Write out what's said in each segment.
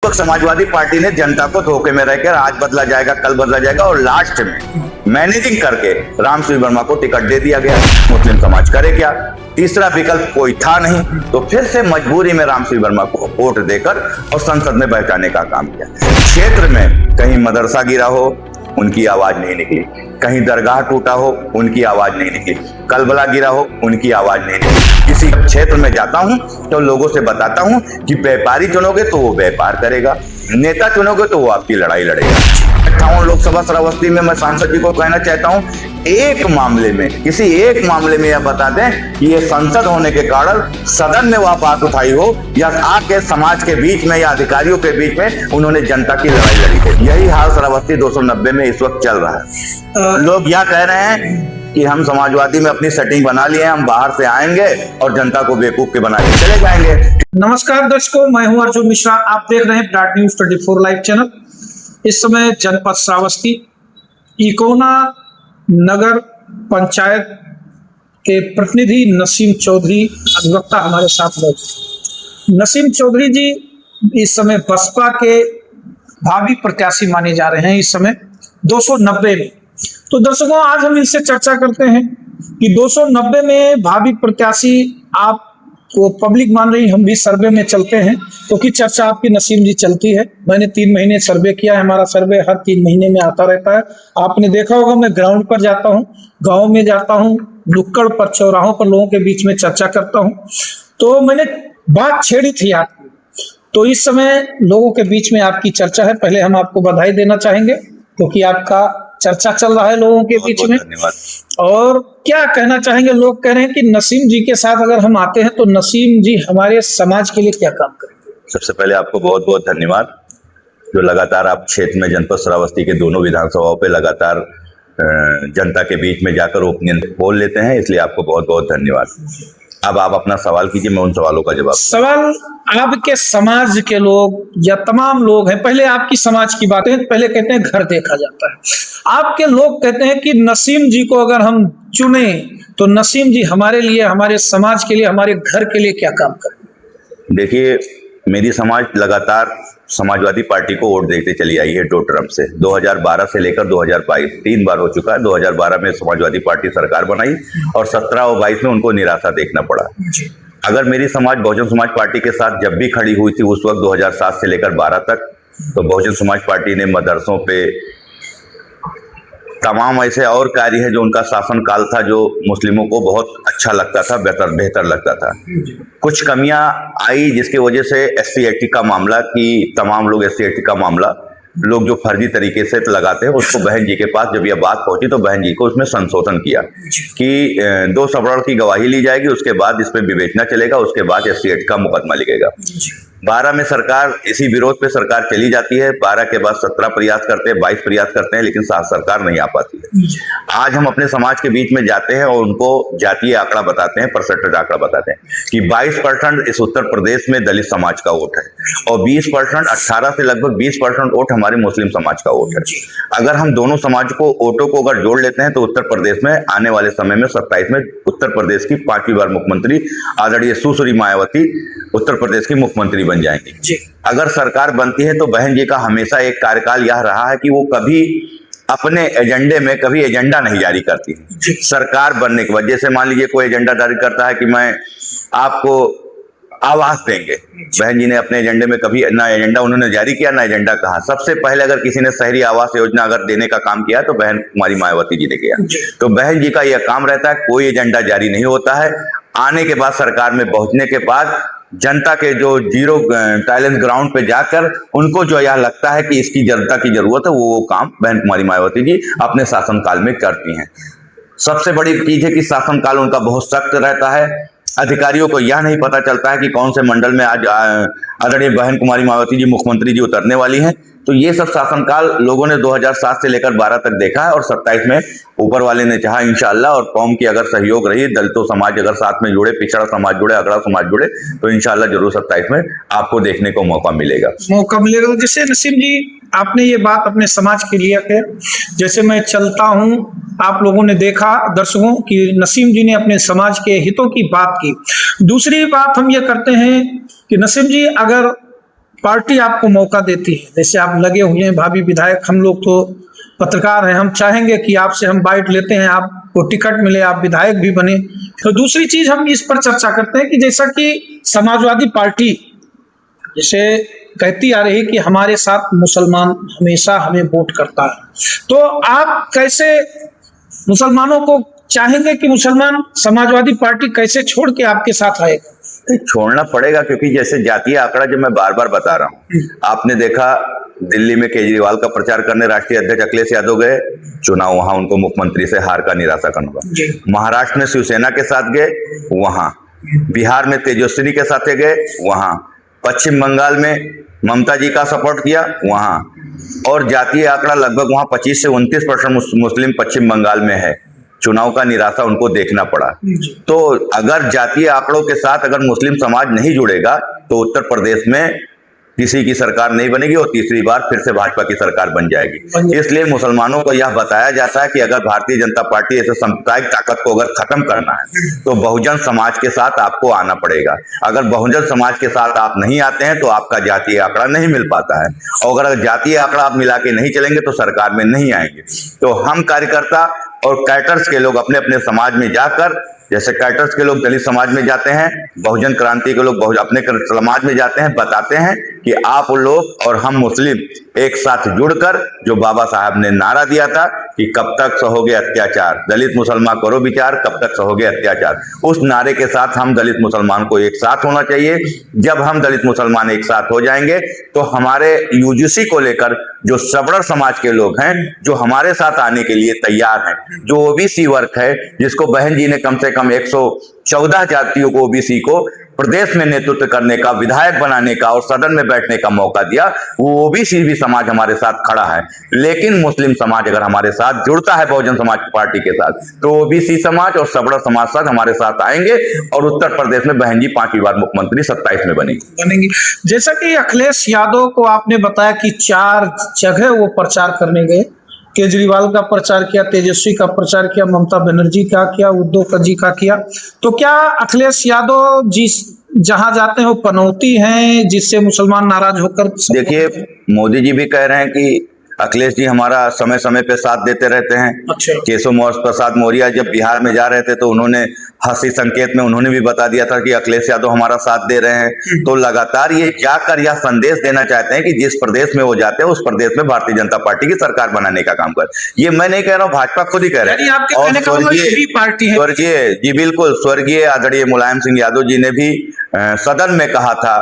Samajwadi party ने जनता को धोखे में रहकर आज बदला जाएगा, कल बदला जाएगा और लास्ट में मैनेजिंग करके रामसिंह वर्मा को टिकट दे दिया गया। मुस्लिम समाज करे क्या? तीसरा विकल्प कोई था नहीं, तो फिर से मजबूरी में रामसिंह वर्मा को वोट देकर और संसद में बैठाने का काम किया। क्षेत्र में कहीं मदरसा गिरा हो, उनकी आवाज नहीं निकली, कहीं दरगाह टूटा हो, उनकी आवाज नहीं निकली, कलबला गिरा हो, उनकी आवाज नहीं निकली। किसी क्षेत्र में जाता हूं तो लोगों से बताता हूं कि व्यापारी चुनोगे तो वो व्यापार करेगा, नेता चुनोगे तो वो आपकी लड़ाई लड़ेगा। 58 लोकसभा श्रावस्ती में मैं सांसद जी को कहना चाहता हूं, एक मामले में, किसी एक मामले में यह बता दें कि ये संसद होने के कारण सदन में वह बात उठाई हो या आके समाज के बीच में या अधिकारियों के बीच में उन्होंने जनता की लड़ाई लड़ी है। यही हाल श्रावस्ती 290 में इस वक्त चल रहा है। लोग यह कह रहे हैं कि हम समाजवादी में अपनी सेटिंग बना लिए हैं, हम बाहर से आएंगे और जनता को बेवकूफ के बना के चले जाएंगे। नमस्कार दर्शकों, मैं हूं अर्जुन मिश्रा। आप देख रहे हैं ब्राड न्यूज 24 लाइव चैनल। इस समय जनपद श्रावस्ती इकोना नगर पंचायत के प्रतिनिधि नसीम चौधरी अधिवक्ता हमारे साथ मौजूद। नसीम चौधरी जी इस समय बसपा के भावी प्रत्याशी माने जा रहे हैं इस समय 290 में। तो दर्शकों, आज हम इनसे चर्चा करते हैं कि 290 में भावी प्रत्याशी आप को पब्लिक मान रही, हम भी सर्वे में चलते हैं क्योंकि चर्चा आपकी नसीम जी चलती है। मैंने 3 महीने सर्वे किया है, हमारा सर्वे हर 3 महीने में आता रहता है। आपने देखा होगा, मैं ग्राउंड पर जाता हूँ, गांव में जाता हूँ, नुक्कड़ पर, चौराहों पर लोगों के बीच में चर्चा करता हूँ। तो मैंने बात छेड़ी थी आपकी, तो इस समय लोगों के बीच में आपकी चर्चा है। पहले हम आपको बधाई देना चाहेंगे क्योंकि आपका चर्चा चल रहा है लोगों के बीच में। और क्या कहना चाहेंगे? लोग कह रहे हैं कि नसीम जी के साथ अगर हम आते हैं तो नसीम जी हमारे समाज के लिए क्या काम करेंगे? सबसे पहले आपको बहुत बहुत धन्यवाद, जो लगातार आप क्षेत्र में जनपद श्रावस्ती के दोनों विधानसभाओं पे लगातार जनता के बीच में जाकर ओपिनियन पोल लेते हैं, इसलिए आपको बहुत बहुत धन्यवाद। अब आप अपना सवाल कीजिए, मैं उन सवालों का जवाब। सवाल आपके समाज के लोग या तमाम लोग हैं, पहले आपकी समाज की बातें, पहले कहते हैं घर देखा जाता है। आपके लोग कहते हैं कि नसीम जी को अगर हम चुने तो नसीम जी हमारे लिए, हमारे समाज के लिए, हमारे घर के लिए क्या काम करें? देखिए, मेरी समाज लगातार समाजवादी पार्टी को वोट देते चली आई है 2 टर्म से। 2012 से लेकर 2022 3 बार हो चुका है। 2012 में समाजवादी पार्टी सरकार बनाई और 17 और 22 में उनको निराशा देखना पड़ा। अगर मेरी समाज बहुजन समाज पार्टी के साथ जब भी खड़ी हुई थी उस वक्त 2007 से लेकर 12 तक, तो बहुजन समाज पार्टी ने मदरसों पे तमाम ऐसे और कार्य है जो उनका शासन काल था, जो मुस्लिमों को बहुत अच्छा लगता था, बेहतर लगता था। कुछ कमियां आई जिसकी वजह से SC/ST का मामला, कि तमाम लोग SC/ST का मामला लोग जो फर्जी तरीके से लगाते हैं, उसको बहन जी के पास जब यह बात पहुंची तो बहन जी को उसमें संशोधन किया कि 2 सबड़ की गवाही ली जाएगी, उसके बाद इस पर विवेचना चलेगा, उसके बाद SC/ST का मुकदमा लिखेगा। 12 में सरकार इसी विरोध पे सरकार चली जाती है। 12 के बाद 17 प्रयास करते हैं, 22 प्रयास करते हैं, लेकिन सरकार नहीं आ पाती है। आज हम अपने समाज के बीच में जाते हैं और उनको जातीय आंकड़ा बताते हैं, परसेंटेज आंकड़ा बताते हैं कि 22% इस उत्तर प्रदेश में दलित समाज का वोट है और 20%, 18 से लगभग 20% वोट हमारे मुस्लिम समाज का वोट है। अगर हम दोनों समाज को, वोटों को अगर जोड़ लेते हैं तो उत्तर प्रदेश में आने वाले समय में 27 में उत्तर प्रदेश की 5वीं बार मुख्यमंत्री आदरणीय सुश्री मायावती उत्तर प्रदेश की मुख्यमंत्री बन जाएंगी। अगर सरकार बनती है तो बहन जी का हमेशा एक कार्यकाल यह रहा है कि वो कभी अपने एजेंडे में कभी एजेंडा नहीं जारी करती है। सरकार बनने के बाद जैसे मान लीजिए कोई एजेंडा जारी करता है कि मैं आपको आवास देंगे, बहन जी ने अपने एजेंडे में कभी ना एजेंडा उन्होंने जारी किया ना एजेंडा कहा। सबसे पहले अगर किसी ने शहरी आवास योजना अगर देने का काम किया तो बहन कुमारी मायावती जी ने किया। तो बहन जी का यह काम रहता है, कोई एजेंडा जारी नहीं होता है। आने के बाद, सरकार में पहुंचने के बाद जनता के जो जीरो टॉयलेंस ग्राउंड पे जाकर उनको जो यह लगता है कि इसकी जनता की जरूरत है, वो काम बहन कुमारी मायावती जी अपने शासनकाल में करती हैं। सबसे बड़ी चीज है कि शासनकाल उनका बहुत सख्त रहता है। अधिकारियों को यह नहीं पता चलता है कि कौन से मंडल में आज आदरणीय बहन कुमारी मायावती जी मुख्यमंत्री जी उतरने वाली हैं। तो ये सब शासनकाल लोगों ने 2007 से लेकर 12 तक देखा है और 27 में ऊपर वाले ने चाहा इंशाल्लाह, और कौम की अगर सहयोग रही, दलितों समाज अगर साथ में जुड़े, पिछड़ा समाज जुड़े, अगड़ा समाज जुड़े, तो इंशाल्लाह जरूर 27 में आपको देखने को मौका मिलेगा। जैसे नसीम जी, आपने ये बात अपने समाज के लिए है, जैसे मैं चलता हूँ, आप लोगों ने देखा दर्शकों कि नसीम जी ने अपने समाज के हितों की बात की। दूसरी बात हम ये करते हैं कि नसीम जी, अगर पार्टी आपको मौका देती है, जैसे आप लगे हुए हैं भावी विधायक, हम लोग तो पत्रकार हैं, हम चाहेंगे कि आपसे हम बाइट लेते हैं, आपको टिकट मिले, आप विधायक भी बने। तो दूसरी चीज हम इस पर चर्चा करते हैं कि जैसा कि समाजवादी पार्टी जैसे कहती आ रही कि हमारे साथ मुसलमान हमेशा हमें वोट करता है, तो आप कैसे मुसलमानों को चाहेंगे कि मुसलमान समाजवादी पार्टी कैसे छोड़ के आपके साथ आएगा? छोड़ना पड़ेगा, क्योंकि जैसे जातीय आंकड़ा जो मैं बार बार बता रहा हूँ, आपने देखा दिल्ली में केजरीवाल का प्रचार करने राष्ट्रीय अध्यक्ष अखिलेश यादव गए, चुनाव वहां उनको मुख्यमंत्री से हार का निराशा करना पड़ा। महाराष्ट्र में शिवसेना के साथ गए, वहां बिहार में तेजस्वी के साथ गए, वहां पश्चिम बंगाल में ममता जी का सपोर्ट किया, वहां और जातीय आंकड़ा लगभग वहां 25 से 29% मुस्लिम पश्चिम बंगाल में है। चुनाव का निराशा उनको देखना पड़ा। तो अगर जातीय आंकड़ों के साथ अगर मुस्लिम समाज नहीं जुड़ेगा तो उत्तर प्रदेश में किसी की सरकार नहीं बनेगी और तीसरी बार फिर से भाजपा की सरकार बन जाएगी। इसलिए मुसलमानों को यह बताया जाता है कि अगर भारतीय जनता पार्टी ऐसे सांप्रदायिक ताकत को अगर खत्म करना है तो बहुजन समाज के साथ आपको आना पड़ेगा। अगर बहुजन समाज के साथ आप नहीं आते हैं तो आपका जातीय आंकड़ा नहीं मिल पाता है, और अगर जातीय आंकड़ा आप मिला के नहीं चलेंगे तो सरकार में नहीं आएंगे। तो हम कार्यकर्ता और कैटर्स के लोग अपने अपने समाज में जाकर, जैसे कैटर्स के लोग दलित समाज में जाते हैं, बहुजन क्रांति के लोग अपने समाज में जाते हैं, बताते हैं कि आप लोग और हम मुस्लिम एक साथ जुड़कर, जो बाबा साहब ने नारा दिया था कि कब तक सहोगे अत्याचार, दलित मुसलमान करो विचार, कब तक सहोगे अत्याचार, उस नारे के साथ हम दलित मुसलमान को एक साथ होना चाहिए। जब हम दलित मुसलमान एक साथ हो जाएंगे तो हमारे यूजीसी को लेकर जो सवर्ण समाज के लोग हैं, जो हमारे साथ आने के लिए तैयार हैं, जो ओबीसी वर्ग है, जिसको बहन जी ने कम से कम 114 जातियों को, ओबीसी को प्रदेश में नेतृत्व करने का, विधायक बनाने का और सदन में बैठने का मौका दिया, वो ओबीसी भी समाज हमारे साथ खड़ा है। लेकिन मुस्लिम समाज अगर हमारे साथ जुड़ता है बहुजन समाज पार्टी के साथ, तो ओबीसी समाज और सवर्ण समाज साथ हमारे साथ आएंगे और उत्तर प्रदेश में बहन जी 5वीं बार मुख्यमंत्री 27 में बनेंगी। जैसा कि अखिलेश यादव को आपने बताया कि 4 जगह वो प्रचार करने गए, केजरीवाल का प्रचार किया, तेजस्वी का प्रचार किया, ममता बनर्जी का किया, उद्धव जी का किया। तो क्या अखिलेश यादव जी जहां जाते हैं वो पनौती हैं जिससे मुसलमान नाराज होकर? देखिए, मोदी जी भी कह रहे हैं कि अखिलेश जी हमारा समय समय पे साथ देते रहते हैं। अच्छा। केशव प्रसाद मौर्य जब बिहार में जा रहे थे तो उन्होंने हंसी संकेत में उन्होंने भी बता दिया था कि अखिलेश यादव हमारा साथ दे रहे हैं। तो लगातार ये जाकर यह संदेश देना चाहते हैं कि जिस प्रदेश में वो जाते हैं उस प्रदेश में भारतीय जनता पार्टी की सरकार बनाने का काम कर। ये मैं नहीं कह रहा हूँ, भाजपा खुद ही कह रहे हैं। और स्वर्गीय जी बिल्कुल, स्वर्गीय आदरणीय मुलायम सिंह यादव जी ने भी सदन में कहा था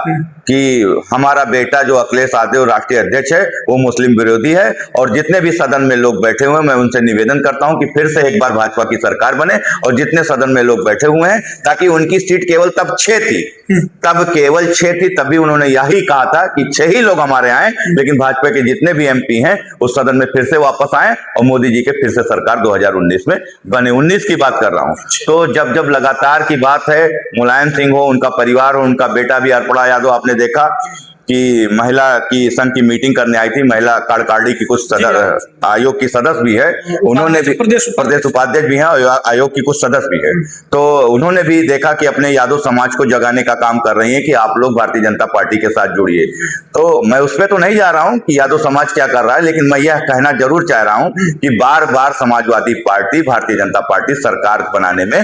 कि हमारा बेटा जो अखिलेश यादव राष्ट्रीय अध्यक्ष है वो मुस्लिम विरोधी है। और जितने भी सदन में लोग बैठे हुए हैं, मैं उनसे निवेदन करता हूं कि फिर से एक बार भाजपा की सरकार बने, और जितने सदन में लोग बैठे हुए हैं, ताकि उनकी सीट केवल तब 6 थी, तब केवल 6 थी, तभी उन्होंने यही कहा था कि 6 ही लोग हमारे आए, लेकिन भाजपा के जितने भी एमपी हैं उस सदन में फिर से वापस आए और मोदी जी के फिर से सरकार 2019 में बने। 19 की बात कर रहा हूं। तो जब लगातार की बात है, मुलायम सिंह हो, उनका परिवार हो, उनका बेटा भी अर्पणा यादव, आपने देखा कि महिला की संघ की मीटिंग करने आई थी, महिला कार्यकारिणी की कुछ आयोग की सदस्य भी है, उन्होंने भी प्रदेश उपाध्यक्ष भी हैं और आयोग की कुछ सदस्य भी है। तो उन्होंने भी देखा कि अपने यादव समाज को जगाने का काम कर रही है कि आप लोग भारतीय जनता पार्टी के साथ जुड़िए। तो मैं उस पर तो नहीं जा रहा हूं कि यादव समाज क्या कर रहा है, लेकिन मैं यह कहना जरूर चाह रहा हूं कि बार बार समाजवादी पार्टी, भारतीय जनता पार्टी सरकार बनाने में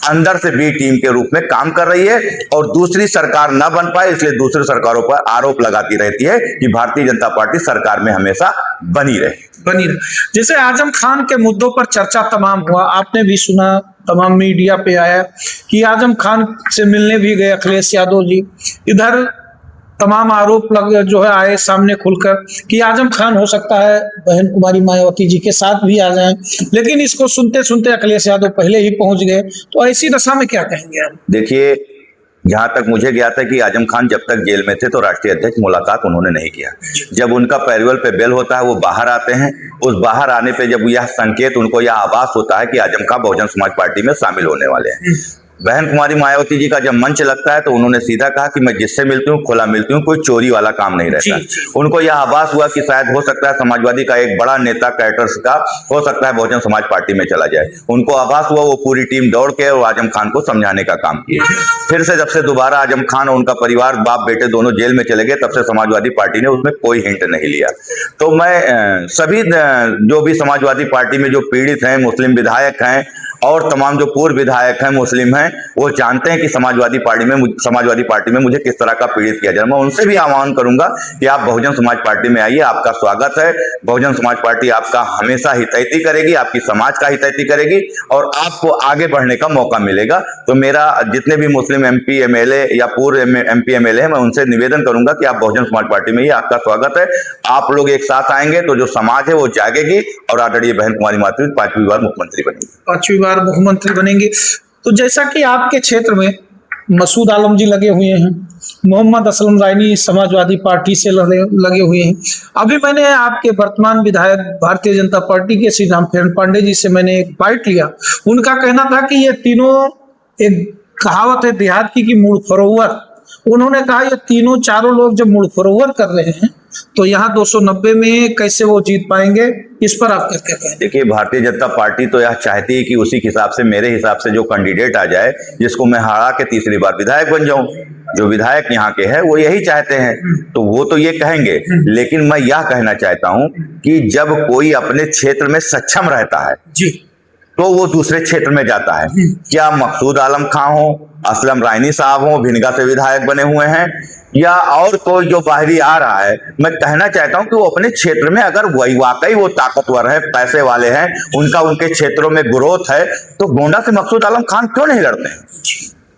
अंदर से बी टीम के रूप में काम कर रही है, और दूसरी सरकार न बन पाए इसलिए दूसरी सरकारों पर आरोप लगाती रहती है कि भारतीय जनता पार्टी सरकार में हमेशा बनी रहे। जैसे आजम खान के मुद्दों पर चर्चा तमाम हुआ, आपने भी सुना, तमाम मीडिया पे आया कि आजम खान से मिलने भी गए अखिलेश यादव जी। इधर तमाम आरोप जो है आए सामने खुलकर कि आजम खान हो सकता है बहन कुमारी मायावती जी के साथ भी आ जाएं, लेकिन इसको सुनते सुनते अखिलेश यादव पहले ही पहुंच गए। तो ऐसी दशा में क्या कहेंगे आप? देखिए, जहां तक मुझे ज्ञात है कि आजम खान जब तक जेल में थे तो राष्ट्रीय अध्यक्ष मुलाकात उन्होंने नहीं किया। जब उनका पैरोल पे बेल होता है वो बाहर आते हैं, उस बाहर आने पे जब यह संकेत उनको यह आभास होता है कि आजम खान बहुजन समाज पार्टी में शामिल होने वाले हैं, बहन कुमारी मायावती जी का जब मंच लगता है तो उन्होंने सीधा कहा कि मैं जिससे मिलती हूँ खुला मिलती हूँ, कोई चोरी वाला काम नहीं रहता। उनको यह आभास हुआ कि शायद हो सकता है समाजवादी का एक बड़ा नेता कैडर्स का हो सकता है बहुजन समाज पार्टी में चला जाए। उनको आभास हुआ, वो पूरी टीम दौड़ के और आजम खान को समझाने का काम किया। फिर से जब से दोबारा आजम खान और उनका परिवार बाप बेटे दोनों जेल में चले गए, तब से समाजवादी पार्टी ने उसमें कोई हिंट नहीं लिया। तो मैं सभी जो भी समाजवादी पार्टी में जो पीड़ित हैं, मुस्लिम विधायक हैं और तमाम जो पूर्व विधायक हैं मुस्लिम हैं, वो जानते हैं कि समाजवादी पार्टी में मुझे किस तरह का पीड़ित किया जाए। मैं उनसे भी आह्वान करूंगा कि आप बहुजन समाज पार्टी में आइए, आपका स्वागत है। बहुजन समाज पार्टी आपका हमेशा हितैषी करेगी, आपकी समाज का हितैषी करेगी और आपको आगे बढ़ने का मौका मिलेगा। तो मेरा जितने भी मुस्लिम MP MLA या पूर्व MP MLA है, मैं उनसे निवेदन करूंगा कि आप बहुजन समाज पार्टी में ही, आपका स्वागत है। आप लोग एक साथ आएंगे तो जो समाज है वो जागेगी और आदरणीय बहन कुमारी मायावती 5वीं बार मुख्यमंत्री बनेंगी। 5वीं बार मुख्यमंत्री बनेंगे। तो जैसा कि आपके क्षेत्र में मसूद आलम जी लगे हुए हैं, मोहम्मद असलम रायनी समाजवादी पार्टी से लगे हुए हैं। अभी मैंने आपके वर्तमान विधायक भारतीय जनता पार्टी के श्री रामफेरण पांडे जी से मैंने एक बाइट लिया। उनका कहना था कि ये तीनों, एक कहावत है देहात की मूड फरोवर, उन्होंने कहा ये तीनों चारों लोग जब मूड फरोवर कर रहे हैं तो यहाँ 290 में कैसे वो जीत पाएंगे, इस पर आप क्या कहते हैं? देखिए, भारतीय जनता पार्टी तो यह चाहती है कि उसी हिसाब से, मेरे हिसाब से जो कैंडिडेट आ जाए जिसको मैं हरा के तीसरी बार विधायक बन जाऊं। जो विधायक यहाँ के हैं वो यही चाहते हैं, तो वो तो ये कहेंगे। लेकिन मैं यह कहना चाहता हूं कि जब कोई अपने क्षेत्र में सक्षम रहता है जी, तो वो दूसरे क्षेत्र में जाता है। क्या मकसूद आलम खां हो, असलम रायनी साहब हो, भिनगा से विधायक बने हुए हैं, या और कोई जो बाहरी आ रहा है, मैं कहना चाहता हूं कि वो अपने क्षेत्र में अगर वही वाकई वो ताकतवर है, पैसे वाले हैं, उनका उनके क्षेत्रों में ग्रोथ है, तो गोंडा से मकसूद आलम खान क्यों नहीं लड़ते हैं?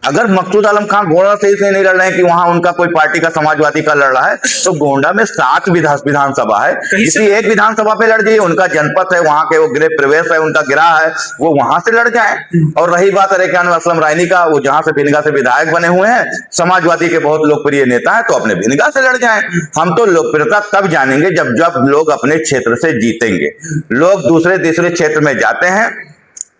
अगर मकसूद आलम खान गोंडा से इसलिए नहीं लड़ रहे हैं कि वहां उनका कोई पार्टी का समाजवादी का लड़ रहा है, तो गोंडा में 7 विधानसभा है, किसी एक विधानसभा पे लड़ जाइए। उनका जनपद है, वहां के वो गृह प्रवेश है, उनका गिरा है, वो वहां से लड़ जाए। और रही बात रेखान असलम रायनी का, वो जहां से भिनगा से विधायक बने हुए हैं, समाजवादी के बहुत लोकप्रिय नेता है, तो अपने भिनगा से लड़ जाए। हम तो लोकप्रियता तब जानेंगे जब लोग अपने क्षेत्र से जीतेंगे। लोग दूसरे तीसरे क्षेत्र में जाते हैं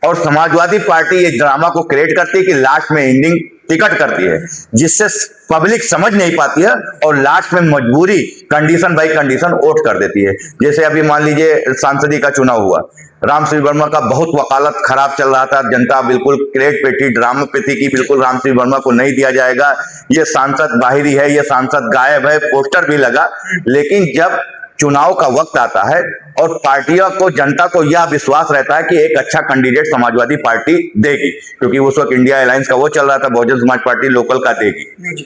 और समाजवादी पार्टी ये ड्रामा को क्रिएट करती है कि लास्ट में एंडिंग टिकट करती है, जिससे पब्लिक समझ नहीं पाती है और लास्ट में मजबूरी कंडीशन बाई कंडीशन वोट कर देती है। जैसे अभी मान लीजिए सांसदी का चुनाव हुआ, रामश्री वर्मा का बहुत वकालत खराब चल रहा था, जनता बिल्कुल क्रेट पेटी ड्रामा पे थी कि बिल्कुल रामश्री वर्मा को नहीं दिया जाएगा, ये सांसद बाहरी है, ये सांसद गायब है, पोस्टर भी लगा। लेकिन जब चुनाव का वक्त आता है और पार्टियों को, जनता को यह विश्वास रहता है कि एक अच्छा कैंडिडेट समाजवादी पार्टी देगी, क्योंकि उस वक्त इंडिया अलायंस का वो चल रहा था, बहुजन समाज पार्टी लोकल का देगी।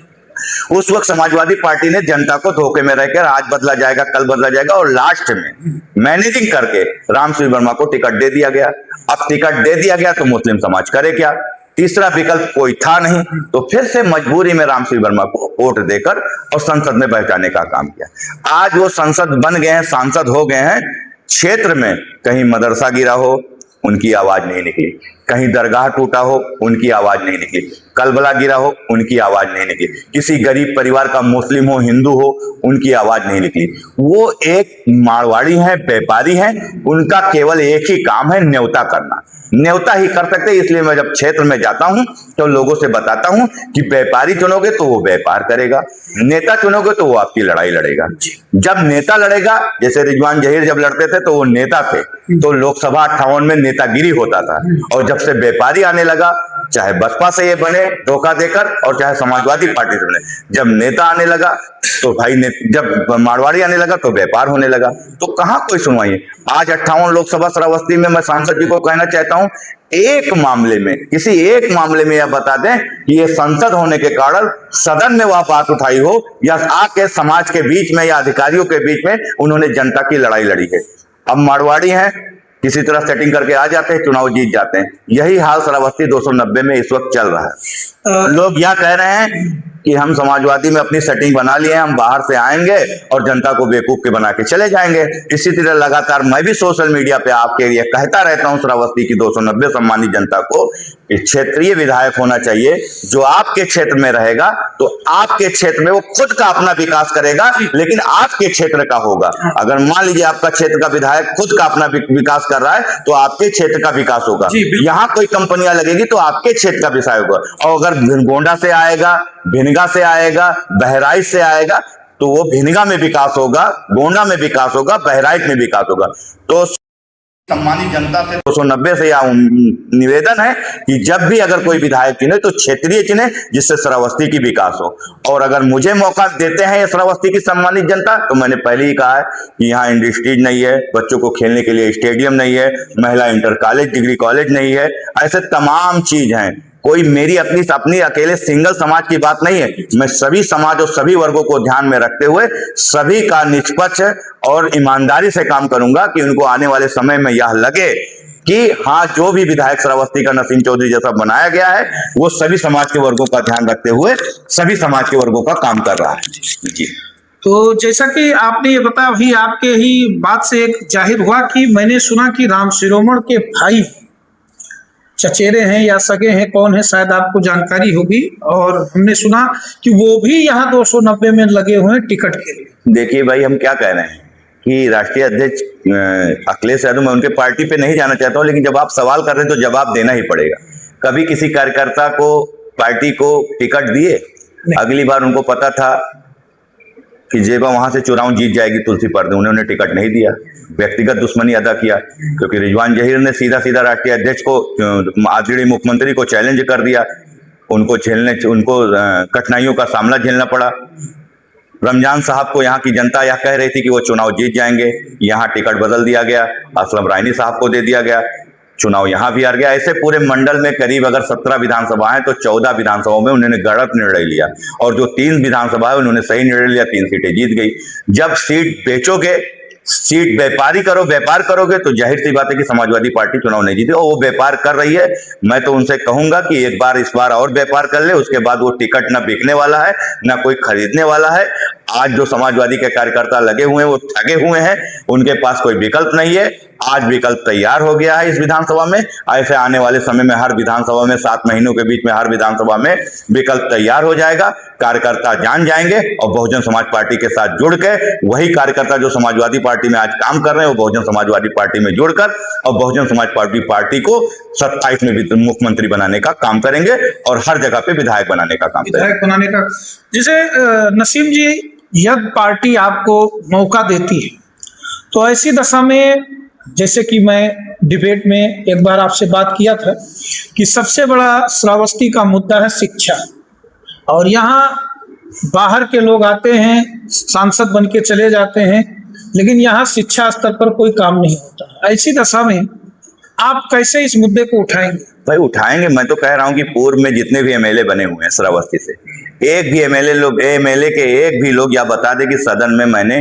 उस वक्त समाजवादी पार्टी ने जनता को धोखे में रहकर आज बदला जाएगा, कल बदला जाएगा, और लास्ट में मैनेजिंग करके रामश्री वर्मा को टिकट दे दिया गया। अब टिकट दे दिया गया तो मुस्लिम समाज करे क्या? तीसरा विकल्प कोई था नहीं, तो फिर से मजबूरी में रामश्री वर्मा को वोट देकर और संसद में बैठाने का काम किया। आज वो संसद बन गए हैं, सांसद हो गए हैं। क्षेत्र में कहीं मदरसा गिरा हो, उनकी आवाज नहीं निकली, कहीं दरगाह टूटा हो, उनकी आवाज नहीं निकली, कलबला गिरा हो, उनकी आवाज नहीं निकली, किसी गरीब परिवार का मुस्लिम हो, हिंदू हो, उनकी आवाज नहीं निकली। वो एक मारवाड़ी हैं, व्यापारी हैं, उनका केवल एक ही काम है, न्योता करना। न्योता ही कर सकते। इसलिए मैं जब क्षेत्र में जाता हूं तो लोगों से बताता हूं कि व्यापारी चुनोगे तो वो व्यापार करेगा, नेता चुनोगे तो वो आपकी लड़ाई लड़ेगा। जब नेता लड़ेगा, जैसे रिजवान जहीर जब लड़ते थे तो वो नेता थे, तो लोकसभा 58 में नेतागिरी होता था। और जब से व्यापारी आने लगा, चाहे बसपा से ये बने धोखा देकर और चाहे समाजवादी पार्टी से बने, जब नेता आने लगा तो भाई जब मारवाड़ी आने लगा तो व्यापार होने लगा। तो कहां कोई सुनवाई है? आज 58 लोकसभा श्रावस्ती में मैं सांसद जी को कहना चाहता हूं, एक मामले में, किसी एक मामले में यह बता दें कि ये संसद होने के कारण सदन में वह बात उठाई हो या आके समाज के बीच में या अधिकारियों के बीच में उन्होंने जनता की लड़ाई लड़ी है। अब मारवाड़ी हैं, किसी तरह सेटिंग करके आ जाते हैं, चुनाव जीत जाते हैं। यही हाल श्रावस्ती 290 में इस वक्त चल रहा है। लोग यह कह रहे हैं कि हम समाजवादी में अपनी सेटिंग बना लिए हैं, हम बाहर से आएंगे और जनता को बेवकूफ के बना के चले जाएंगे। इसी तरह लगातार मैं भी सोशल मीडिया पे आपके लिए कहता रहता हूं श्रावस्ती की 290 सम्मानित जनता को कि क्षेत्रीय विधायक होना चाहिए जो आपके क्षेत्र में रहेगा तो आपके क्षेत्र में वो खुद का अपना विकास करेगा, लेकिन आपके क्षेत्र का होगा। अगर मान लीजिए आपका क्षेत्र का विधायक खुद का अपना विकास कर रहा है तो आपके क्षेत्र का विकास होगा। यहाँ कोई कंपनियां लगेगी तो आपके क्षेत्र का विकास होगा। और अगर गोंडा से आएगा, भिनगा से आएगा, बहराइच से आएगा तो वो भिनगा में विकास होगा, गोंडा में विकास होगा, बहराइच में विकास होगा। तो सम्मानित जनता से 290 से यह निवेदन है कि जब भी अगर कोई विधायक चुने तो क्षेत्रीय चुने जिससे श्रावस्ती की विकास हो। और अगर मुझे मौका देते हैं श्रावस्ती की सम्मानित जनता तो मैंने पहले ही कहा है कि यहाँ इंडस्ट्रीज नहीं है, बच्चों को खेलने के लिए स्टेडियम नहीं है, महिला इंटर कॉलेज डिग्री कॉलेज नहीं है, ऐसे तमाम चीज हैं। कोई मेरी अपनी अकेले सिंगल समाज की बात नहीं है, मैं सभी समाज और सभी वर्गों को ध्यान में रखते हुए सभी का निष्पक्ष और ईमानदारी से काम करूंगा कि उनको आने वाले समय में यह लगे कि हाँ जो भी विधायक श्रावस्ती का नसीम चौधरी जैसा बनाया गया है वो सभी समाज के वर्गों का ध्यान रखते हुए सभी समाज के वर्गों का काम कर रहा है। जी तो जैसा कि आपने ये बताया, वही आपके ही बात से एक जाहिर हुआ कि मैंने सुना कि राम शिरोमण के भाई चचेरे हैं या सगे हैं, कौन है शायद आपको जानकारी होगी, और हमने सुना कि वो भी यहाँ 290 में लगे हुए हैं टिकट के लिए। देखिए भाई, हम क्या कह रहे हैं कि राष्ट्रीय अध्यक्ष अखिलेश यादव, मैं उनके पार्टी पे नहीं जाना चाहता हूँ, लेकिन जब आप सवाल कर रहे हैं तो जवाब देना ही पड़ेगा। कभी किसी कार्यकर्ता को पार्टी को टिकट दिए? अगली बार उनको पता था कि जेबा वहां से चुनाव जीत जाएगी तुलसी पर्दे, उन्होंने टिकट नहीं दिया, व्यक्तिगत दुश्मनी अदा किया। क्योंकि रिजवान जहीर ने सीधा सीधा राष्ट्रीय अध्यक्ष को, आदरणीय मुख्यमंत्री को चैलेंज कर दिया, उनको कठिनाइयों का सामना झेलना पड़ा। रमजान साहब को यहाँ की जनता यह कह रही थी कि वो चुनाव जीत जाएंगे, यहाँ टिकट बदल दिया गया, असलम रायनी साहब को दे दिया गया, चुनाव यहाँ भी हार गया। ऐसे पूरे मंडल में करीब अगर 17 विधानसभा है तो 14 विधानसभाओं में उन्होंने गलत निर्णय लिया, और जो 3 विधानसभा है उन्होंने सही निर्णय लिया, 3 सीटें जीत गई। जब सीट बेचोगे, सीट व्यापार करोगे तो जाहिर सी बात है कि समाजवादी पार्टी चुनाव नहीं जीती, और वो व्यापार कर रही है। मैं तो उनसे कहूंगा कि एक बार इस बार और व्यापार कर ले, उसके बाद वो टिकट ना बिकने वाला है ना कोई खरीदने वाला है। आज जो समाजवादी के कार्यकर्ता लगे हुए हैं वो ठगे हुए हैं, उनके पास कोई विकल्प नहीं है। आज विकल्प तैयार हो गया है इस विधानसभा में। ऐसे आने वाले समय में हर विधानसभा में 7 महीनों के बीच में हर विधानसभा में विकल्प तैयार हो जाएगा। कार्यकर्ता जान जाएंगे और बहुजन समाज पार्टी के साथ जुड़ के वही कार्यकर्ता जो समाजवादी पार्टी में आज काम कर रहे हैं वो बहुजन समाजवादी पार्टी में जुड़कर और बहुजन समाज पार्टी को 27 में मुख्यमंत्री बनाने का काम करेंगे और हर जगह पे विधायक बनाने का काम करेंगे। जैसे नसीम जी, यदि पार्टी आपको मौका देती है तो ऐसी दशा में, जैसे कि मैं डिबेट में एक बार आपसे बात किया था कि सबसे बड़ा श्रावस्ती का मुद्दा है शिक्षा, और यहाँ बाहर के लोग आते हैं, सांसद बन के चले जाते हैं, लेकिन यहाँ शिक्षा स्तर पर कोई काम नहीं होता। ऐसी दशा में आप कैसे इस मुद्दे को उठाएंगे? भाई उठाएंगे, मैं तो कह रहा हूँ कि पूर्व में जितने भी एमएलए बने हुए हैं श्रावस्ती से, एक भी एमएलए के एक भी लोग या बता दे कि सदन में मैंने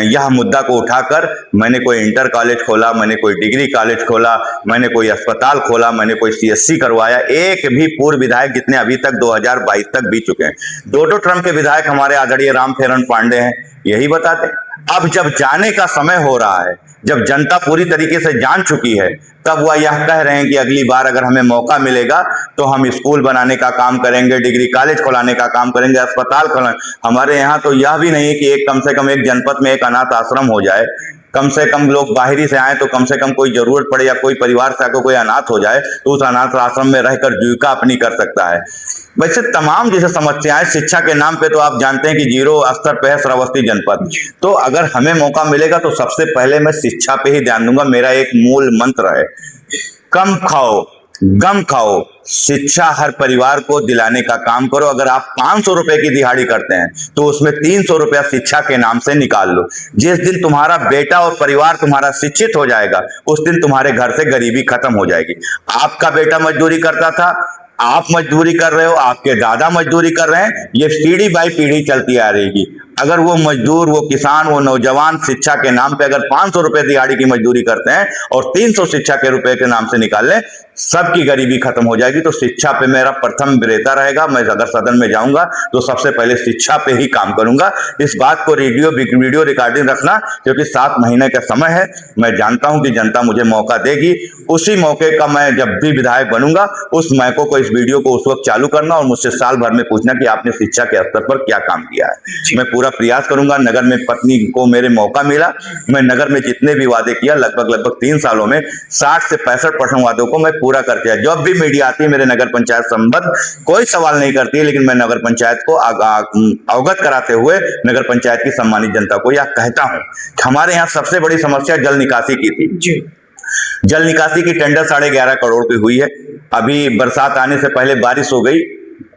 यह मुद्दा को उठाकर मैंने कोई इंटर कॉलेज खोला, मैंने कोई डिग्री कॉलेज खोला, मैंने कोई अस्पताल खोला, मैंने कोई सीएससी करवाया। एक भी पूर्व विधायक जितने अभी तक 2022 तक बीत चुके हैं, 2 टर्म के विधायक हमारे आदरणीय रामफेरन पांडे हैं, यही बताते। अब जब जाने का समय हो रहा है, जब जनता पूरी तरीके से जान चुकी है, तब वह यह कह रहे हैं कि अगली बार अगर हमें मौका मिलेगा तो हम स्कूल बनाने का काम करेंगे, डिग्री कॉलेज खोलाने का काम करेंगे, अस्पताल खोलेंगे। हमारे यहाँ तो यह भी नहीं कि कम से कम एक जनपद में एक अनाथ आश्रम हो जाए, कम से कम लोग बाहरी से आए तो कम से कम कोई जरूरत पड़े या कोई परिवार से आकर कोई अनाथ हो जाए तो उस अनाथ आश्रम में रहकर जीविका अपनी कर सकता है। वैसे तमाम जैसे समस्याएं, शिक्षा के नाम पे तो आप जानते हैं कि 0 स्तर पे है श्रावस्ती जनपद। तो अगर हमें मौका मिलेगा तो सबसे पहले मैं शिक्षा पे ही ध्यान दूंगा। मेरा एक मूल मंत्र है, कम खाओ गम खाओ, शिक्षा हर परिवार को दिलाने का काम करो। अगर आप 500 रुपए की दिहाड़ी करते हैं तो उसमें 300 रुपया शिक्षा के नाम से निकाल लो। जिस दिन तुम्हारा बेटा और परिवार तुम्हारा शिक्षित हो जाएगा उस दिन तुम्हारे घर से गरीबी खत्म हो जाएगी। आपका बेटा मजदूरी करता था, आप मजदूरी कर रहे हो, आपके दादा मजदूरी कर रहे हैं, ये पीढ़ी बाई पीढ़ी चलती आ रहेगी। अगर वो मजदूर, वो किसान, वो नौजवान शिक्षा के नाम पे अगर 500 रुपए दिहाड़ी की मजदूरी करते हैं और 300 शिक्षा के रुपए के नाम से निकाल लें, सबकी गरीबी खत्म हो जाएगी। तो शिक्षा पे मेरा प्रथम विरेता रहेगा। मैं अगर सदन में जाऊंगा तो सबसे पहले शिक्षा पे ही काम करूंगा। इस बात को वीडियो रिकॉर्डिंग रखना, क्योंकि 7 महीने का समय है। मैं जानता हूं कि जनता मुझे मौका देगी। उसी मौके का मैं जब भी विधायक बनूंगा, उस मौके को, इस वीडियो को उस वक्त चालू करना और मुझसे साल भर में पूछना कि आपने शिक्षा के स्तर पर क्या काम किया है। मैं पूरा प्रयास करूंगा। नगर में पत्नी को मेरे मौका मिला, मैं नगर में जितने भी वादे किया, लगभग 3 सालों में 60 से 65% वादों को मैं पूरा करके आया। जब भी मीडिया आती है मेरे नगर पंचायत संबंध कोई सवाल नहीं करती है, लेकिन मैं नगर पंचायत को अवगत कराते हुए नगर पंचायत की सम्मानित जनता को यह कहता हूं कि हमारे यहाँ सबसे बड़ी समस्या जल निकासी की थी। जी। जल निकासी की टेंडर 11.5 करोड़ की हुई है। अभी बरसात आने से पहले बारिश हो गई,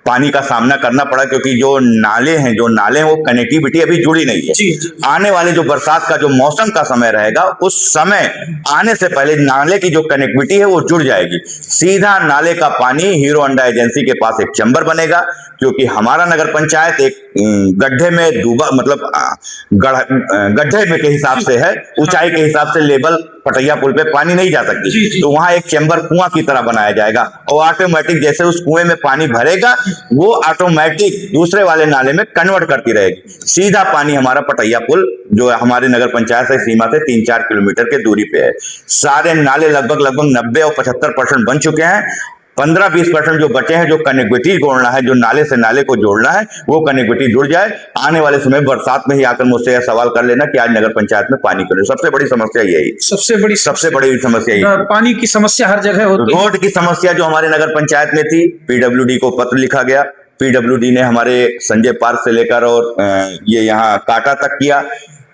पानी का सामना करना पड़ा, क्योंकि जो नाले हैं वो कनेक्टिविटी अभी जुड़ी नहीं है। जी। आने वाले जो बरसात का जो मौसम का समय रहेगा, उस समय आने से पहले नाले की जो कनेक्टिविटी है वो जुड़ जाएगी। सीधा नाले का पानी हीरो होंडा एजेंसी के पास एक चैम्बर बनेगा, क्योंकि हमारा नगर पंचायत एक गड्ढे में डूबा, मतलब गड्ढे में के हिसाब से है, ऊंचाई के हिसाब से लेवल पटैया पुल पे पानी नहीं जा सकती। तो वहां एक चैम्बर कुआं की तरह बनाया जाएगा और ऑटोमेटिक जैसे उस कुएं में पानी भरेगा, वो ऑटोमेटिक दूसरे वाले नाले में कन्वर्ट करती रहेगी। सीधा पानी हमारा पटैया पुल, जो हमारे नगर पंचायत से सीमा से 3-4 किलोमीटर के दूरी पे है। सारे नाले लगभग 90 और 75% बन चुके हैं। 15-20% जो बचे हैं, जो कनेक्टिविटी जोड़ना है, जो नाले से नाले को जोड़ना है, वो कनेक्टिविटी जुड़ जाए। आने वाले समय बरसात में ही आकर मुझसे यह सवाल कर लेना कि आज नगर पंचायत में पानी क्यों नहीं। सबसे बड़ी समस्या यही, सबसे बड़ी समस्या यही। पानी की समस्या हर जगह होती है। रोड की समस्या जो हमारे नगर पंचायत में थी, पीडब्ल्यूडी को पत्र लिखा गया। पीडब्ल्यूडी ने हमारे संजय पार्क से लेकर और ये यहाँ काटा तक किया,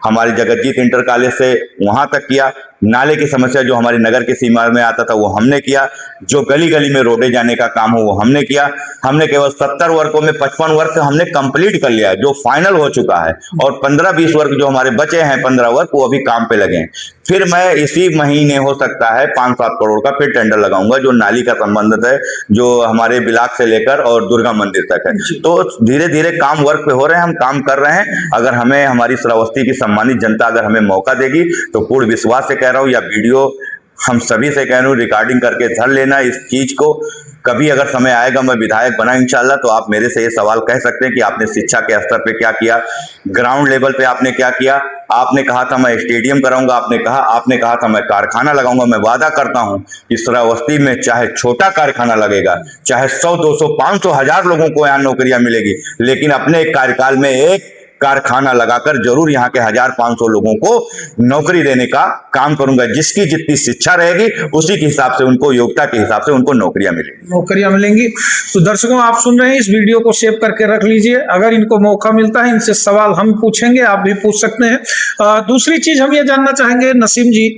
हमारे जगतजीत इंटर कॉलेज से वहां तक किया। नाले की समस्या जो हमारे नगर के सीमा में आता था वो हमने किया। जो गली गली में रोडे जाने का काम हो वो हमने किया। हमने केवल 70 वर्गों में 55 वर्ग हमने कंप्लीट कर लिया, जो फाइनल हो चुका है, और 15-20 वर्ग जो हमारे बचे हैं, 15 वर्ग, वो अभी काम पे लगे हैं। फिर मैं इसी महीने हो सकता है 5-7 करोड़ का फिर टेंडर लगाऊंगा, जो नाली का संबंधित है, जो हमारे बिलाक से लेकर और दुर्गा मंदिर तक है। तो धीरे धीरे काम वर्क पे हो रहे हैं, हम काम कर रहे हैं। अगर हमें हमारी श्रावस्ती की सम्मानित जनता अगर हमें मौका देगी तो पूर्ण विश्वास से कह रहा हूं, या वीडियो हम सभी से कह रहा हूं, रिकॉर्डिंग करके धर लेना इस चीज को। कभी अगर समय आएगा, मैं विधायक बना इंशाल्लाह, तो आप मेरे से ये सवाल कह सकते हैं कि आपने शिक्षा के स्तर पे क्या किया, ग्राउंड लेवल पे आपने क्या किया। आपने कहा था मैं स्टेडियम कराऊंगा, आपने कहा था मैं कारखाना लगाऊंगा। मैं वादा करता हूं कि श्रावस्ती में चाहे छोटा कारखाना लगेगा, चाहे 100, 200, 500, 1000 लोगों को यहाँ नौकरियां मिलेगी, लेकिन अपने कार्यकाल में एक कारखाना लगाकर जरूर यहाँ के 1000-500 लोगों को नौकरी देने का काम करूंगा। जिसकी जितनी शिक्षा रहेगी उसी के हिसाब से उनको, योग्यता के हिसाब से उनको नौकरियां मिलेंगी। तो दर्शकों, आप सुन रहे हैं, इस वीडियो को सेव करके रख लीजिए। अगर इनको मौका मिलता है, इनसे सवाल हम पूछेंगे, आप भी पूछ सकते हैं। दूसरी चीज हम ये जानना चाहेंगे नसीम जी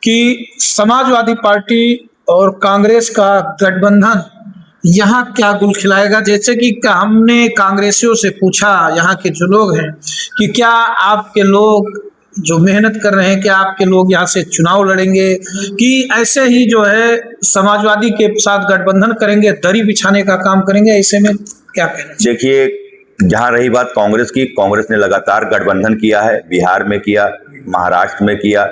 कि समाजवादी पार्टी और कांग्रेस का गठबंधन यहाँ क्या गुल खिलाएगा। जैसे कि हमने कांग्रेसियों से पूछा, यहाँ के जो लोग हैं, कि क्या आपके लोग जो मेहनत कर रहे हैं, क्या आपके लोग यहाँ से चुनाव लड़ेंगे, कि ऐसे ही जो है समाजवादी के साथ गठबंधन करेंगे, दरी बिछाने का काम करेंगे, ऐसे में क्या कहना? देखिए, जहां रही बात कांग्रेस की, कांग्रेस ने लगातार गठबंधन किया है। बिहार में किया, महाराष्ट्र में किया,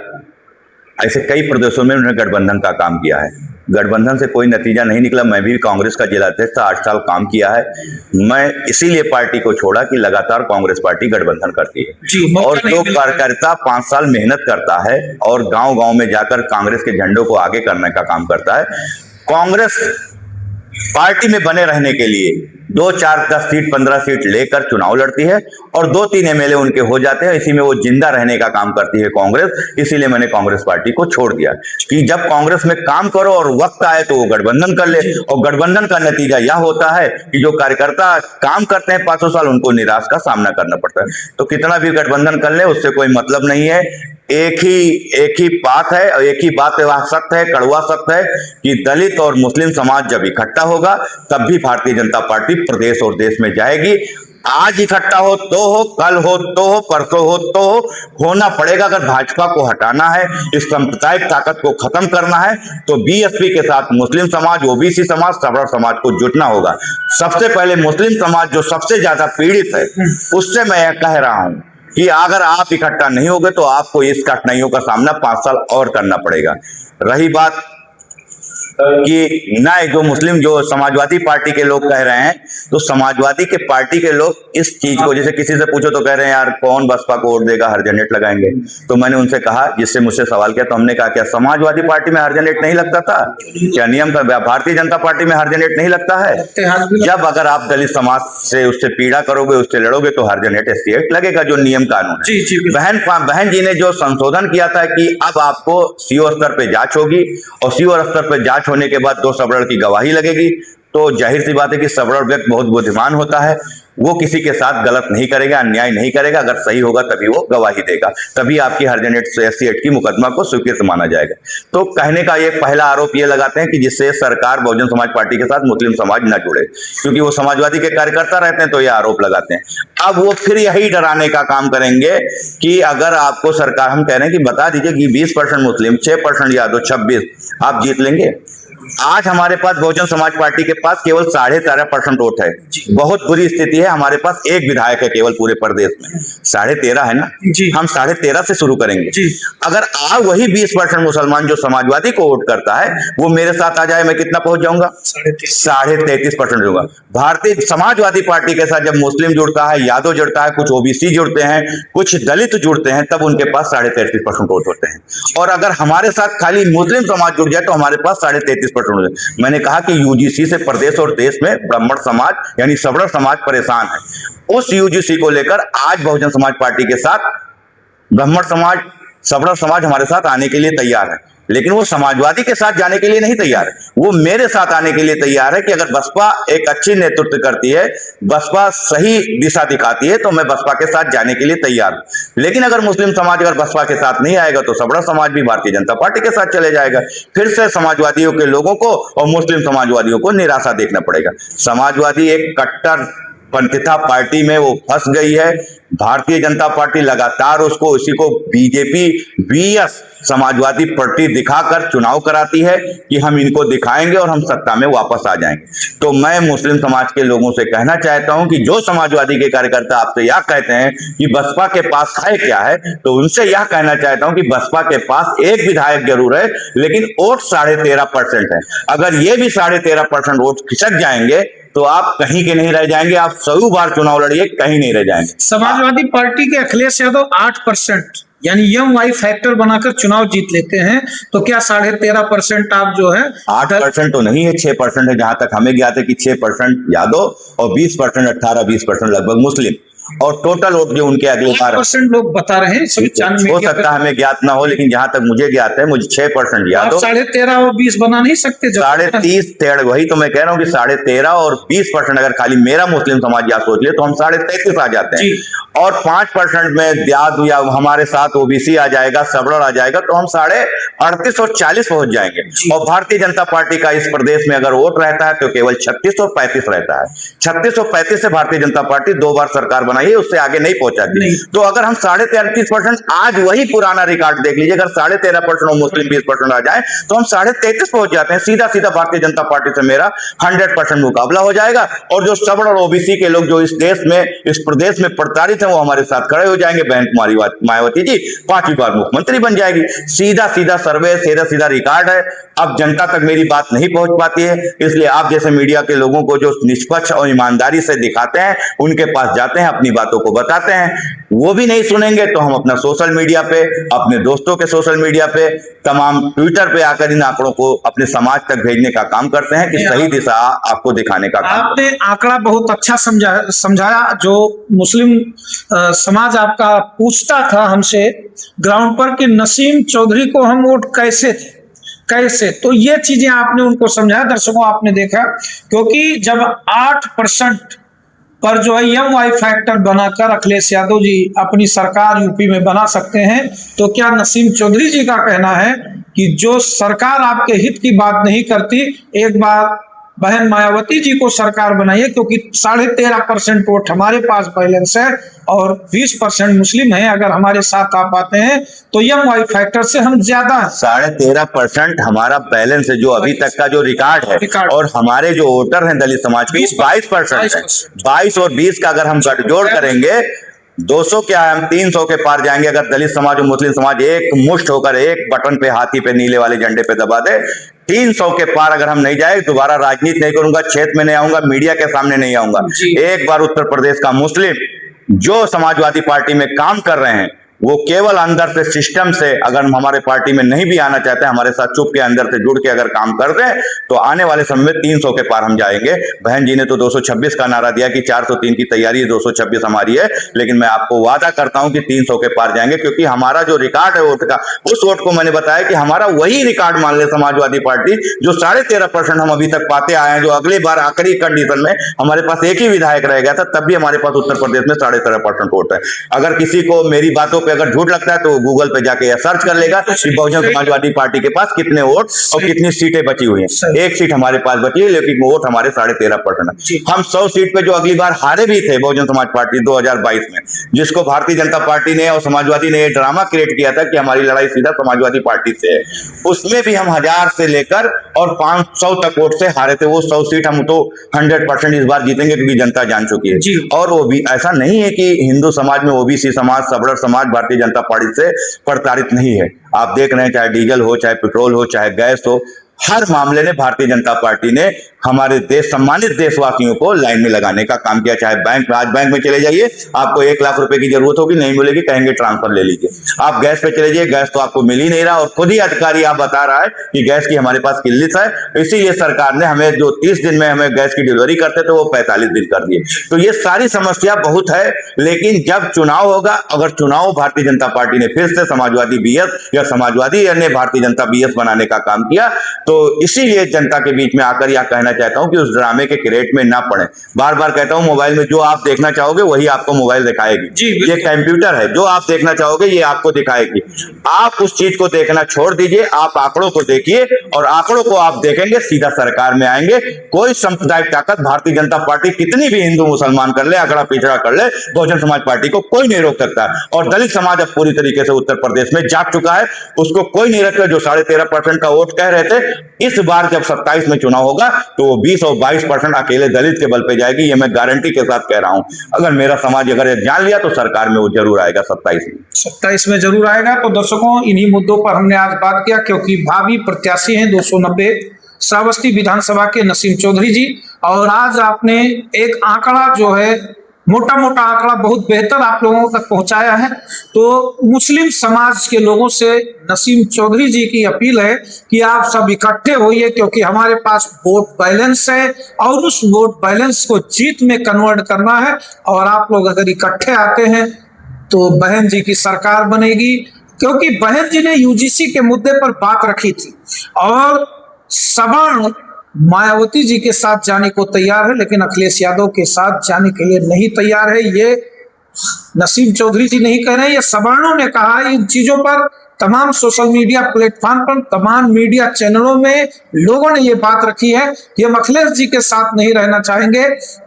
ऐसे कई प्रदेशों में उन्होंने गठबंधन का काम किया है। गठबंधन से कोई नतीजा नहीं निकला। मैं भी कांग्रेस का जिला अध्यक्ष था, 8 साल काम किया है। मैं इसीलिए पार्टी को छोड़ा कि लगातार कांग्रेस पार्टी गठबंधन करती है, और जो कार्यकर्ता 5 साल मेहनत करता है और गांव-गांव में जाकर कांग्रेस के झंडों को आगे करने का काम करता है। कांग्रेस पार्टी में बने रहने के लिए 2, 4, 10 सीट, 15 सीट लेकर चुनाव लड़ती है, और 2-3 एमएलए उनके हो जाते हैं। इसी में वो जिंदा रहने का काम करती है कांग्रेस। इसीलिए मैंने कांग्रेस पार्टी को छोड़ दिया कि जब कांग्रेस में काम करो और वक्त आए तो वो गठबंधन कर ले, और गठबंधन का नतीजा यह होता है कि जो कार्यकर्ता काम करते हैं 500 साल, उनको निराश का सामना करना पड़ता है। तो कितना भी गठबंधन कर ले, उससे कोई मतलब नहीं है। एक ही बात है, और एक ही बात सत्य है, कड़वा सत्य है, कि दलित और मुस्लिम समाज जब इकट्ठा होगा तब भी भारतीय जनता पार्टी प्रदेश और देश में जाएगी। आज इकट्ठा हो तो हो, कल हो तो हो, परसों हो तो हो, होना पड़ेगा। अगर भाजपा को हटाना है, इस सांप्रदायिक ताकत को खत्म करना है, तो बीएसपी के साथ मुस्लिम समाज, ओबीसी समाज, सवर्ण समाज को जुटना होगा। सबसे पहले मुस्लिम समाज जो सबसे ज्यादा पीड़ित है, उससे मैं यह कह रहा हूं कि अगर आप इकट्ठा नहीं होगे तो आपको इस कठिनाइयों का सामना 5 साल और करना पड़ेगा। रही बात कि नए जो समाजवादी पार्टी के लोग कह रहे हैं, तो समाजवादी के पार्टी के लोग इस चीज को, जैसे किसी से पूछो तो कह रहे हैं यार कौन बसपा को वोट देगा, हर जनरेट लगाएंगे। तो मैंने उनसे कहा, जिससे मुझसे सवाल किया, तो हमने कहा क्या समाजवादी पार्टी में हर जनरेट नहीं लगता था? क्या नियम था? भारतीय जनता पार्टी में हर जनरेट नहीं लगता है? जब अगर आप दलित समाज से उससे पीड़ा करोगे, उससे लड़ोगे, तो हर जनरेट एससी लगेगा, जो नियम कानून है। बहन जी ने जो संशोधन किया था कि अब आपको सीओ स्तर पे जांच होगी, और सीओ स्तर पे जांच होने के बाद 2 सवर्ण की गवाही लगेगी, तो जाहिर सी बात है कि सवर्ण व्यक्ति बहुत बुद्धिमान होता है, वो किसी के साथ गलत नहीं करेगा, अन्याय नहीं करेगा। अगर सही होगा तभी वो गवाही देगा, तभी आपकी हर जनरेट एससी की मुकदमा को स्वीकृत माना जाएगा। तो कहने का ये पहला आरोप ये लगाते हैं कि जिससे सरकार बहुजन समाज पार्टी के साथ मुस्लिम समाज न जुड़े, क्योंकि वो समाजवादी के कार्यकर्ता रहते हैं, तो ये आरोप लगाते हैं। अब वो फिर यही डराने का काम करेंगे कि अगर आपको सरकार, हम कह रहे हैं कि बता दीजिए कि 20% मुस्लिम, 6% यादव, 26 आप जीत लेंगे। आज हमारे पास बहुजन समाज पार्टी के पास केवल 13.5% वोट है। बहुत बुरी स्थिति है, हमारे पास एक विधायक है केवल पूरे प्रदेश में। 13.5 है ना जी। हम 13.5 से शुरू करेंगे जी। अगर आप वही 20% मुसलमान जो समाजवादी को वोट करता है, वो मेरे साथ आ जाए, मैं कितना पहुंच जाऊंगा? 33.5% होगा। भारतीय समाजवादी पार्टी के साथ जब मुस्लिम जुड़ता है, यादव जुड़ता है, कुछ ओबीसी जुड़ते हैं, कुछ दलित जुड़ते हैं, तब उनके पास 33.5% वोट होते हैं। और अगर हमारे साथ खाली मुस्लिम समाज जुड़ जाए तो हमारे पास 33.5%। मैंने कहा कि यूजीसी से प्रदेश और देश में ब्राह्मण समाज यानी सवर्ण समाज परेशान है। उस यूजीसी को लेकर आज बहुजन समाज पार्टी के साथ ब्राह्मण समाज, सवर्ण समाज हमारे साथ आने के लिए तैयार है, लेकिन वो समाजवादी के साथ जाने के लिए नहीं तैयार है। वो मेरे साथ आने के लिए तैयार है कि अगर बसपा एक अच्छी नेतृत्व करती है, बसपा सही दिशा दिखाती है, तो मैं बसपा के साथ जाने के लिए तैयार हूं। लेकिन अगर मुस्लिम समाज अगर बसपा के साथ नहीं आएगा, तो सवर्ण समाज भी भारतीय जनता पार्टी के साथ चले जाएगा। फिर से समाजवादियों के लोगों को और मुस्लिम समाजवादियों को निराशा देखना पड़ेगा। समाजवादी एक कट्टर पंथिता पार्टी में वो फंस गई है। भारतीय जनता पार्टी लगातार उसको, इसी को बीजेपी बीएस समाजवादी पार्टी दिखाकर चुनाव कराती है कि हम इनको दिखाएंगे और हम सत्ता में वापस आ जाएंगे। तो मैं मुस्लिम समाज के लोगों से कहना चाहता हूं कि जो समाजवादी के कार्यकर्ता आपसे यह कहते हैं कि बसपा के पास है क्या है, तो उनसे यह कहना चाहता हूं कि बसपा के पास एक विधायक जरूर है, लेकिन वोट 13.5% है। अगर ये भी 13.5% वोट खिसक जाएंगे तो आप कहीं के नहीं रह जाएंगे। आप 100 बार चुनाव लड़िए, कहीं नहीं रह जाएंगे। समाजवादी पार्टी के अखिलेश यादव 8% यानी यम वाई फैक्टर बनाकर चुनाव जीत लेते हैं, तो क्या 13.5% आप जो है? 8% तो नहीं है, 6% है। जहां तक हमें ज्ञात है कि 6% यादव और 20%, 18-20% लगभग मुस्लिम, और टोटल वोट जो उनके अगले बार % लोग बता रहे हैं। हो सकता है हमें ज्ञात ना हो, लेकिन जहां तक मुझे ज्ञात है, मुझे 6% यादव। 13.5 और 20 बना नहीं सकते? 30.5 वही तो मैं कह रहा हूँ कि 13.5 और 20% अगर खाली मेरा मुस्लिम समाज या सोच ले तो हम 33.5 आ जाते हैं। और 5% में यादव या हमारे साथ ओबीसी आ जाएगा, सवर्ण आ जाएगा, तो हम 38 और 40 पहुंच जाएंगे। और भारतीय जनता पार्टी का इस प्रदेश में अगर वोट रहता है तो केवल 36 और 35 रहता है। 36 और 35 से भारतीय जनता पार्टी 2 बार सरकार बनाई है, उससे आगे नहीं पहुंचाती। तो अगर हम 33.5% आज वही पुराना रिकॉर्ड देख लीजिए, अगर 13.5% और मुस्लिम 20% आ जाए तो हम 33.5 पहुंच जाते हैं। सीधा सीधा भारतीय जनता पार्टी से मेरा 100% मुकाबला हो जाएगा। और जो सवर्ण और ओबीसी के लोग जो इस देश में, इस प्रदेश में प्रताड़ित हैं, वो हमारे साथ खड़े हो जाएंगे। बहन कुमारी मायावती जी 5वीं बार मुख्यमंत्री बन जाएगी। सीधा सीधा सर्वे, सीधा सीधा रिकॉर्ड है। अब जनता तक मेरी बात नहीं पहुंच पाती है, इसलिए आप जैसे मीडिया के लोगों को जो निष्पक्ष और ईमानदारी से दिखाते हैं, उनके पास जाते हैं, अपनी बातों को बताते हैं। वो भी नहीं सुनेंगे तो हम अपना सोशल मीडिया पे, अपने दोस्तों के सोशल मीडिया पे, तमाम ट्विटर पे आकर इन आंकड़ों को अपने समाज तक भेजने का काम करते हैं कि सही दिशा आपको दिखाने का काम। आपने आंकड़ा बहुत अच्छा समझाया। जो मुस्लिम समाज आपका पूछता था हमसे ग्राउंड पर कि नसीम चौधरी को हम वोट कैसे, तो ये चीजें आपने उनको समझाया। दर्शकों आपने देखा, क्योंकि जब 8% पर जो है यम वाई फैक्टर बनाकर अखिलेश यादव जी अपनी सरकार यूपी में बना सकते हैं, तो क्या नसीम चौधरी जी का कहना है कि जो सरकार आपके हित की बात नहीं करती, एक बार बहन मायावती जी को सरकार बनाइए, क्योंकि 13.5% वोट हमारे पास बैलेंस है और 20% मुस्लिम है। अगर हमारे साथ आप आते हैं तो MY फैक्टर से हम ज्यादा हैं। 13.5% हमारा बैलेंस है जो अभी तक का जो रिकॉर्ड है, और हमारे जो वोटर हैं दलित समाज के 22% है। 22 और 20 का अगर हम गठजोड़ करेंगे 200 क्या है, हम 300 के पार जाएंगे। अगर दलित समाज और मुस्लिम समाज एक मुश्त होकर एक बटन पे, हाथी पे, नीले वाले झंडे पे दबा दे, 300 के पार अगर हम नहीं जाए, दोबारा राजनीति नहीं करूंगा, क्षेत्र में नहीं आऊंगा, मीडिया के सामने नहीं आऊंगा। एक बार उत्तर प्रदेश का मुस्लिम जो समाजवादी पार्टी में काम कर रहे हैं वो केवल अंदर से सिस्टम से, अगर हमारे पार्टी में नहीं भी आना चाहते, हमारे साथ चुप के अंदर से जुड़ के अगर काम कर दें तो आने वाले समय में 300 के पार हम जाएंगे। बहन जी ने तो 226 का नारा दिया कि 403 की तैयारी है, 226 हमारी है, लेकिन मैं आपको वादा करता हूं कि 300 के पार जाएंगे, क्योंकि हमारा जो रिकॉर्ड है वोट का, उस वोट को मैंने बताया कि हमारा वही रिकॉर्ड मान ले समाजवादी पार्टी जो 13.5% हम अभी तक पाते आए हैं, जो अगली बार आखिरी कंडीशन में हमारे पास एक ही विधायक रह गया था, तब भी हमारे पास उत्तर प्रदेश में 13.5% वोट है। अगर किसी को मेरी बातों अगर झूठ लगता है तो गूगल पे जाके यह सर्च कर लेगा कि बहुजन समाजवादी पार्टी के पास कितने वोट और कितनी सीटें बची हुई हैं। एक सीट हमारे पास बची है, लेकिन वोट हमारे 13.5% है। हम 100 सीट पे जो अगली बार हारे भी थे बहुजन समाज पार्टी 2022 में, जिसको भारतीय जनता पार्टी ने और समाजवादी ने ड्रामा क्रिएट किया था कि हमारी लड़ाई सीधा समाजवादी पार्टी से है, उसमें भी हम 1000 से लेकर और 500 तक वोट से हारे थे। वो 100 सीट हम तो 100% इस बार जीतेंगे, क्योंकि जनता जान चुकी है। और वो भी ऐसा नहीं है कि हिंदू समाज में ओबीसी समाज, सबड़र समाज भारतीय जनता पार्टी से प्रताड़ित नहीं है। आप देख रहे हैं, चाहे डीजल हो, चाहे पेट्रोल हो, चाहे गैस हो, हर मामले में भारतीय जनता पार्टी ने हमारे देश, सम्मानित देशवासियों को लाइन में लगाने का काम किया। चाहे बैंक में, आज बैंक में चले जाइए, आपको 1 लाख रुपए की जरूरत होगी, नहीं मिलेगी, कहेंगे ट्रांसफर ले लीजिए। आप गैस पे चले जाइए, गैस तो आपको मिल ही नहीं रहा, और खुद ही अधिकारी आप बता रहा है कि गैस की हमारे पास किल्लत है। इसीलिए सरकार ने हमें जो 30 दिन में हमें गैस की डिलीवरी करते थे वो 45 दिन कर दिए। तो ये सारी समस्या बहुत है, लेकिन जब चुनाव होगा, अगर चुनाव भारतीय जनता पार्टी ने फिर से समाजवादी BS या समाजवादी ने भारतीय जनता BS बनाने का काम किया, तो इसीलिए जनता के बीच में आकर यह कहना चाहता हूं कि उस ड्रामे के क्रेट में ना पड़े। बार बार कहता हूं, मोबाइल में जो आप देखना चाहोगे वही आपको मोबाइल दिखाएगी। ये कंप्यूटर है, जो आप देखना चाहोगे ये आपको दिखाएगी। आप उस चीज को देखना छोड़ दीजिए, आप आंकड़ों को देखिए, और आंकड़ों को आप देखेंगे सीधा सरकार में आएंगे। कोई सांप्रदायिक ताकत भारतीय जनता पार्टी कितनी भी हिंदू मुसलमान कर ले, अगड़ा पिछड़ा कर ले, बहुजन समाज पार्टी को कोई नहीं रोक सकता। और दलित समाज अब पूरी तरीके से उत्तर प्रदेश में जाग चुका है, उसको कोई नहीं रखता। जो 13.5% का वोट कह रहे थे, इस बार जब 27 में चुनाव होगा तो वो 20 और 22% अकेले दलित के बल पे जाएगी। ये मैं गारंटी के साथ कह रहा हूं। अगर मेरा समाज अगर जान लिया तो सरकार में वो जरूर आएगा, 27 में जरूर आएगा। तो दर्शकों, इन्हीं मुद्दों पर हमने आज बात किया, क्योंकि भावी प्रत्याशी हैं 290 श्रावस्ती विधानसभा के नसीम चौधरी जी। और आज आपने एक आंकड़ा जो है, मोटा मोटा आंकड़ा, बहुत बेहतर आप लोगों तक पहुंचाया है। तो मुस्लिम समाज के लोगों से नसीम चौधरी जी की अपील है कि आप सब इकट्ठे होइए, क्योंकि हमारे पास वोट बैलेंस है और उस वोट बैलेंस को जीत में कन्वर्ट करना है। और आप लोग अगर इकट्ठे आते हैं तो बहन जी की सरकार बनेगी, क्योंकि बहन जी ने UGC के मुद्दे पर बात रखी थी और सवर्ण मायावती जी के साथ जाने को तैयार है, लेकिन अखिलेश यादव के साथ जाने के लिए नहीं तैयार है। ये नसीम चौधरी जी नहीं कह रहे हैं, ये सवर्णों ने कहा है। इन चीजों पर तमाम सोशल मीडिया प्लेटफॉर्म पर, तमाम मीडिया चैनलों में लोगों ने ये बात रखी है कि हम अखिलेश जी के साथ नहीं रहना चाहेंगे,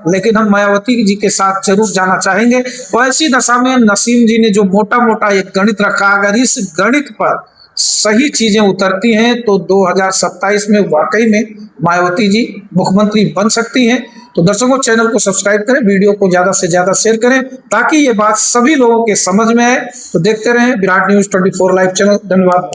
लेकिन हम मायावती जी के साथ जरूर जाना चाहेंगे। तो ऐसी दशा में नसीम जी ने जो मोटा मोटा एक गणित रखा, अगर इस गणित पर सही चीजें उतरती हैं तो 2027 में वाकई में मायावती जी मुख्यमंत्री बन सकती हैं। तो दर्शकों, चैनल को सब्सक्राइब करें, वीडियो को ज्यादा से ज्यादा शेयर करें, ताकि ये बात सभी लोगों के समझ में आए। तो देखते रहें विराट न्यूज 24 लाइव चैनल। धन्यवाद।